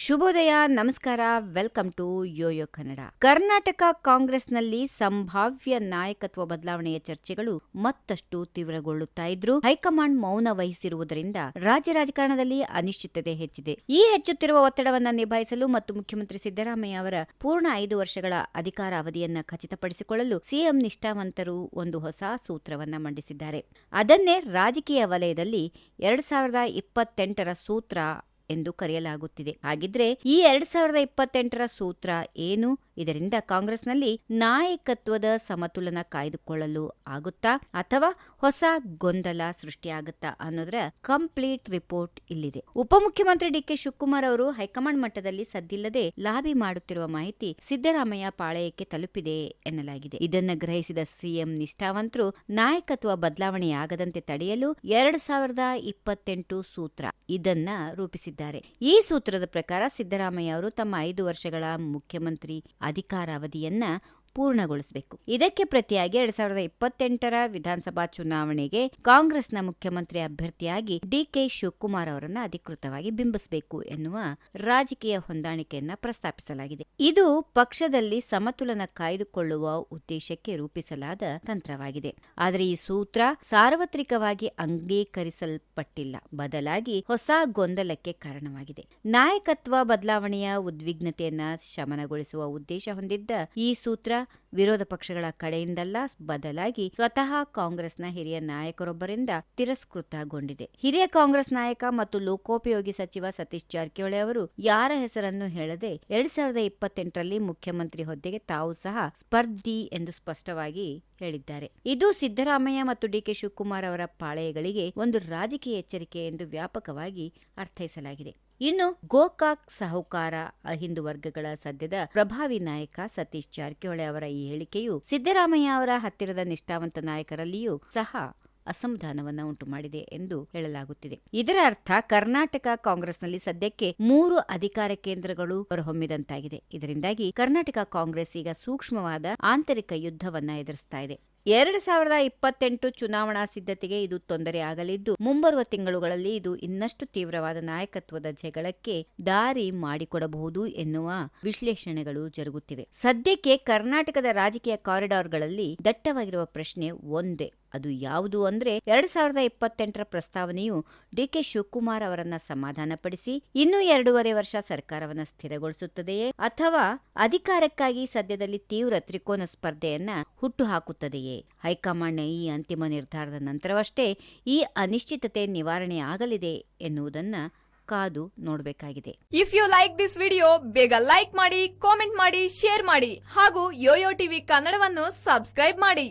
ಶುಭೋದಯ, ನಮಸ್ಕಾರ, welcome to Yoyo Kannada. Karnataka ಕಾಂಗ್ರೆಸ್ನಲ್ಲಿ ಸಂಭಾವ್ಯ ನಾಯಕತ್ವ ಬದಲಾವಣೆಯ ಚರ್ಚೆಗಳು ಮತ್ತಷ್ಟು ತೀವ್ರಗೊಳ್ಳುತ್ತಾ ಇದ್ರು. ಹೈಕಮಾಂಡ್ ಮೌನ ವಹಿಸಿರುವುದರಿಂದ ರಾಜ್ಯ ರಾಜಕಾರಣದಲ್ಲಿ ಅನಿಶ್ಚಿತತೆ ಹೆಚ್ಚಿದೆ. ಈ ಹೆಚ್ಚುತ್ತಿರುವ ಒತ್ತಡವನ್ನು ನಿಭಾಯಿಸಲು ಮತ್ತು ಮುಖ್ಯಮಂತ್ರಿ ಸಿದ್ದರಾಮಯ್ಯ ಅವರ ಪೂರ್ಣ 5 ವರ್ಷಗಳ ಅಧಿಕಾರ ಅವಧಿಯನ್ನ ಖಚಿತಪಡಿಸಿಕೊಳ್ಳಲು ಸಿಎಂ ನಿಷ್ಠಾವಂತರು ಒಂದು ಹೊಸ ಸೂತ್ರವನ್ನ ಮಂಡಿಸಿದ್ದಾರೆ. ಅದನ್ನೇ ರಾಜಕೀಯ ವಲಯದಲ್ಲಿ 2028ರ ಸೂತ್ರ ಎಂದು ಕರೆಯಲಾಗುತ್ತಿದೆ. ಹಾಗಿದ್ರೆ ಈ 2028ರ ಸೂತ್ರ ಏನು? ಇದರಿಂದ ಕಾಂಗ್ರೆಸ್ನಲ್ಲಿ ನಾಯಕತ್ವದ ಸಮತೋಲನ ಕಾಯ್ದುಕೊಳ್ಳಲು ಆಗುತ್ತಾ ಅಥವಾ ಹೊಸ ಗೊಂದಲ ಸೃಷ್ಟಿಯಾಗುತ್ತಾ ಅನ್ನೋದರ ಕಂಪ್ಲೀಟ್ ರಿಪೋರ್ಟ್ ಇಲ್ಲಿದೆ. ಉಪಮುಖ್ಯಮಂತ್ರಿ ಡಿಕೆ ಶಿವಕುಮಾರ್ ಅವರು ಹೈಕಮಾಂಡ್ ಮಟ್ಟದಲ್ಲಿ ಸದ್ದಿಲ್ಲದೆ ಲಾಬಿ ಮಾಡುತ್ತಿರುವ ಮಾಹಿತಿ ಸಿದ್ದರಾಮಯ್ಯ ಪಾಳೆಯಕ್ಕೆ ತಲುಪಿದೆ ಎನ್ನಲಾಗಿದೆ. ಇದನ್ನ ಗ್ರಹಿಸಿದ ಸಿಎಂ ನಿಷ್ಠಾವಂತರು ನಾಯಕತ್ವ ಬದಲಾವಣೆಯಾಗದಂತೆ ತಡೆಯಲು 2028 ಸೂತ್ರ ಇದನ್ನ ರೂಪಿಸಿದ್ದಾರೆ. ಈ ಸೂತ್ರದ ಪ್ರಕಾರ ಸಿದ್ದರಾಮಯ್ಯ ಅವರು ತಮ್ಮ 5 ವರ್ಷಗಳ ಮುಖ್ಯಮಂತ್ರಿ ಅಧಿಕಾರಾವಧಿಯನ್ನ ಪೂರ್ಣಗೊಳಿಸಬೇಕು. ಇದಕ್ಕೆ ಪ್ರತಿಯಾಗಿ 2028ರ ವಿಧಾನಸಭಾ ಚುನಾವಣೆಗೆ ಕಾಂಗ್ರೆಸ್ನ ಮುಖ್ಯಮಂತ್ರಿ ಅಭ್ಯರ್ಥಿಯಾಗಿ ಡಿಕೆ ಶಿವಕುಮಾರ್ ಅವರನ್ನ ಅಧಿಕೃತವಾಗಿ ಬಿಂಬಿಸಬೇಕು ಎನ್ನುವ ರಾಜಕೀಯ ಹೊಂದಾಣಿಕೆಯನ್ನ ಪ್ರಸ್ತಾಪಿಸಲಾಗಿದೆ. ಇದು ಪಕ್ಷದಲ್ಲಿ ಸಮತೋಲನ ಕಾಯ್ದುಕೊಳ್ಳುವ ಉದ್ದೇಶಕ್ಕೆ ರೂಪಿಸಲಾದ ತಂತ್ರವಾಗಿದೆ. ಆದರೆ ಈ ಸೂತ್ರ ಸಾರ್ವತ್ರಿಕವಾಗಿ ಅಂಗೀಕರಿಸಲ್ಪಟ್ಟಿಲ್ಲ. ಬದಲಾಗಿ ಹೊಸ ಗೊಂದಲಕ್ಕೆ ಕಾರಣವಾಗಿದೆ. ನಾಯಕತ್ವ ಬದಲಾವಣೆಯ ಉದ್ವಿಗ್ನತೆಯನ್ನ ಶಮನಗೊಳಿಸುವ ಉದ್ದೇಶ ಹೊಂದಿದ್ದ ಈ ಸೂತ್ರ ವಿರೋಧ ಪಕ್ಷಗಳ ಕಡೆಯಿಂದಲ್ಲ, ಬದಲಾಗಿ ಸ್ವತಃ ಕಾಂಗ್ರೆಸ್ನ ಹಿರಿಯ ನಾಯಕರೊಬ್ಬರಿಂದ ತಿರಸ್ಕೃತಗೊಂಡಿದೆ. ಹಿರಿಯ ಕಾಂಗ್ರೆಸ್ ನಾಯಕ ಮತ್ತು ಲೋಕೋಪಯೋಗಿ ಸಚಿವ ಸತೀಶ್ ಜಾರಕಿಹೊಳಿ ಅವರು ಯಾರ ಹೆಸರನ್ನು ಹೇಳದೆ 2028ರಲ್ಲಿ ಮುಖ್ಯಮಂತ್ರಿ ಹುದ್ದೆಗೆ ತಾವು ಸಹ ಸ್ಪರ್ಧಿ ಎಂದು ಸ್ಪಷ್ಟವಾಗಿ ಹೇಳಿದ್ದಾರೆ. ಇದು ಸಿದ್ದರಾಮಯ್ಯ ಮತ್ತು ಡಿಕೆ ಶಿವಕುಮಾರ್ ಅವರ ಪಾಳೆಯಗಳಿಗೆ ಒಂದು ರಾಜಕೀಯ ಎಚ್ಚರಿಕೆ ಎಂದು ವ್ಯಾಪಕವಾಗಿ ಅರ್ಥೈಸಲಾಗಿದೆ. ಇನ್ನು ಗೋಕಾಕ್ ಸಾಹುಕಾರ ಅಹಿಂದ ವರ್ಗಗಳ ಸದ್ಯದ ಪ್ರಭಾವಿ ನಾಯಕ ಸತೀಶ್ ಜಾರಕಿಹೊಳಿ ಅವರ ಈ ಹೇಳಿಕೆಯು ಸಿದ್ದರಾಮಯ್ಯ ಅವರ ಹತ್ತಿರದ ನಿಷ್ಠಾವಂತ ನಾಯಕರಲ್ಲಿಯೂ ಸಹ ಅಸಮಾಧಾನವನ್ನ ಉಂಟು ಮಾಡಿದೆ ಎಂದು ಹೇಳಲಾಗುತ್ತಿದೆ. ಇದರ ಅರ್ಥ ಕರ್ನಾಟಕ ಕಾಂಗ್ರೆಸ್ನಲ್ಲಿ ಸದ್ಯಕ್ಕೆ 3 ಅಧಿಕಾರ ಕೇಂದ್ರಗಳು ಹೊರಹೊಮ್ಮಿದಂತಾಗಿದೆ. ಇದರಿಂದಾಗಿ ಕರ್ನಾಟಕ ಕಾಂಗ್ರೆಸ್ ಈಗ ಸೂಕ್ಷ್ಮವಾದ ಆಂತರಿಕ ಯುದ್ಧವನ್ನ ಎದುರಿಸ್ತಾ ಇದೆ. 2028 ಚುನಾವಣಾ ಸಿದ್ಧತೆಗೆ ಇದು ತೊಂದರೆ ಆಗಲಿದ್ದು, ಮುಂಬರುವ ತಿಂಗಳುಗಳಲ್ಲಿ ಇದು ಇನ್ನಷ್ಟು ತೀವ್ರವಾದ ನಾಯಕತ್ವದ ಜಗಳಕ್ಕೆ ದಾರಿ ಮಾಡಿಕೊಡಬಹುದು ಎನ್ನುವ ವಿಶ್ಲೇಷಣೆಗಳು ಜರುಗುತ್ತಿವೆ. ಸದ್ಯಕ್ಕೆ ಕರ್ನಾಟಕದ ರಾಜಕೀಯ ಕಾರಿಡಾರ್ಗಳಲ್ಲಿ ದಟ್ಟವಾಗಿರುವ ಪ್ರಶ್ನೆ ಒಂದೇ. ಅದು ಯಾವುದು ಅಂದ್ರೆ 2028ರ ಪ್ರಸ್ತಾವನೆಯು ಡಿಕೆ ಶಿವಕುಮಾರ್ ಅವರನ್ನ ಸಮಾಧಾನಪಡಿಸಿ ಇನ್ನೂ 2.5 ವರ್ಷ ಸರ್ಕಾರವನ್ನ ಸ್ಥಿರಗೊಳಿಸುತ್ತದೆಯೇ ಅಥವಾ ಅಧಿಕಾರಕ್ಕಾಗಿ ಸದ್ಯದಲ್ಲಿ ತೀವ್ರ ತ್ರಿಕೋನ ಸ್ಪರ್ಧೆಯನ್ನ ಹುಟ್ಟುಹಾಕುತ್ತದೆಯೇ? ಹೈಕಮಾಂಡ್ನ ಈ ಅಂತಿಮ ನಿರ್ಧಾರದ ನಂತರವಷ್ಟೇ ಈ ಅನಿಶ್ಚಿತತೆ ನಿವಾರಣೆಯಾಗಲಿದೆ ಎನ್ನುವುದನ್ನ ಕಾದು ನೋಡಬೇಕಾಗಿದೆ. If you like this video, ಬೇಗ ಲೈಕ್ ಮಾಡಿ, ಕಾಮೆಂಟ್ ಮಾಡಿ, ಶೇರ್ ಮಾಡಿ ಹಾಗೂ ಯೋಯೋ ಟಿವಿ ಕನ್ನಡವನ್ನು ಸಬ್ಸ್ಕ್ರೈಬ್ ಮಾಡಿ.